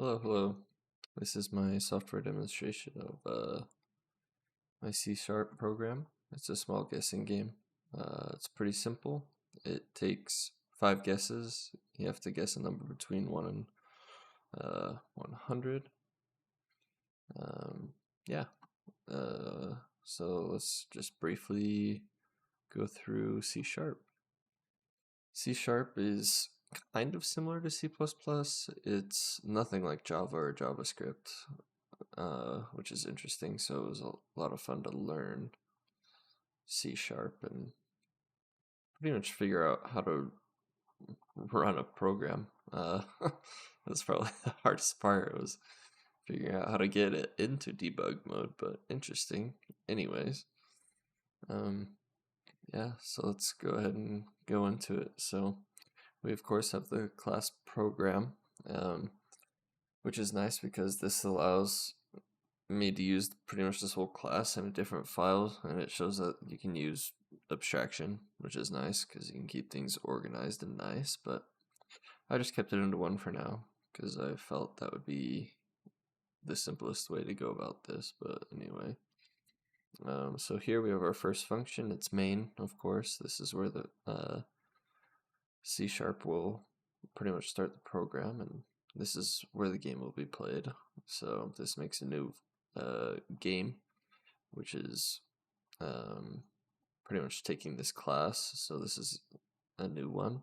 Hello, hello. This is my software demonstration of my C# program. It's a small guessing game. It's pretty simple. It takes 5 guesses. You have to guess a number between 1 and 100. Yeah. So let's just briefly go through C#. C# is kind of similar to C++. It's nothing like Java or JavaScript, which is interesting. So it was a lot of fun to learn C# and pretty much figure out how to run a program. That's probably the hardest part, was figuring out how to get it into debug mode, but interesting. Anyways, yeah, so let's go ahead and go into it. So we of course have the class program, which is nice because this allows me to use pretty much this whole class in a different file, and it shows that you can use abstraction, which is nice because you can keep things organized and nice. But I just kept it into one for now because I felt that would be the simplest way to go about this. But anyway, so here we have our first function. It's main, of course. This is where the C# will pretty much start the program, and this is where the game will be played. So this makes a new game, which is pretty much taking this class. So this is a new one,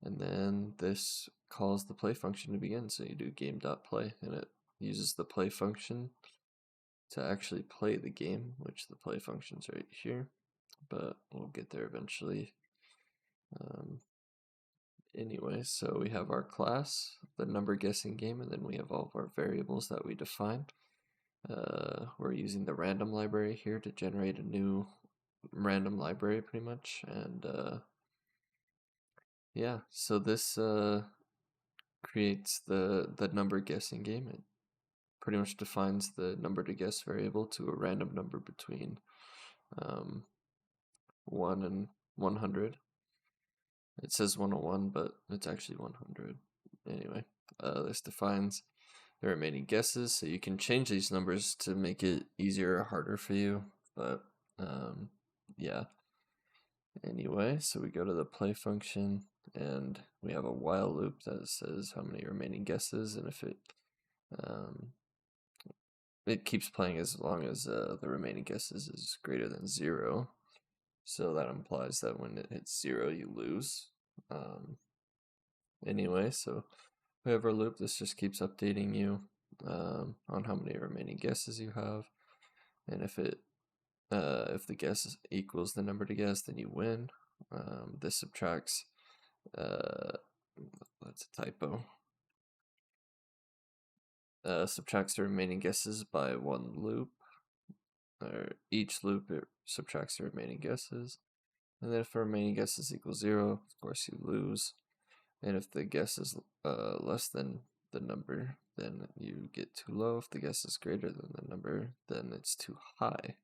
and then this calls the play function to begin. So you do game.play, and it uses the play function to actually play the game, which the play function's right here, but we'll get there eventually. Anyway, so we have our class, the number guessing game, and then we have all of our variables that we define. We're using the random library here to generate a new random library pretty much, and yeah, so this creates the number guessing game. It pretty much defines the number to guess variable to a random number between 1 and 100. It says 101, but it's actually 100. Anyway, this defines the remaining guesses, so you can change these numbers to make it easier or harder for you, but yeah. Anyway, so we go to the play function, and we have a while loop that says how many remaining guesses, and if it keeps playing as long as the remaining guesses is greater than 0. So that implies that when it hits 0, you lose. Anyway, so we have our loop. This just keeps updating you on how many remaining guesses you have, and if the guess equals the number to guess, then you win. This subtracts. That's a typo. Subtracts the remaining guesses by one loop, or each loop it subtracts the remaining guesses, and then if the remaining guesses equal 0, of course you lose, and if the guess is less than the number, then you get too low. If the guess is greater than the number, then it's too high.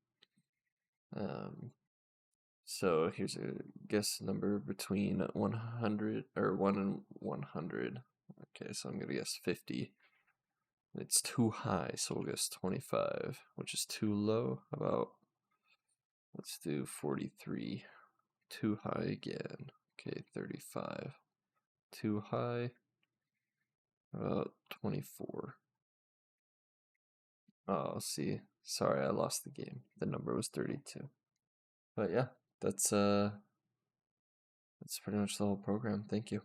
So here's a guess number between 100 or 1 and 100. Okay, so I'm gonna guess 50. It's too high, so we'll guess 25, which is too low. About, let's do 43. Too high again. Okay, 35. Too high. About 24. Oh, see. Sorry, I lost the game. The number was 32. But yeah, that's pretty much the whole program. Thank you.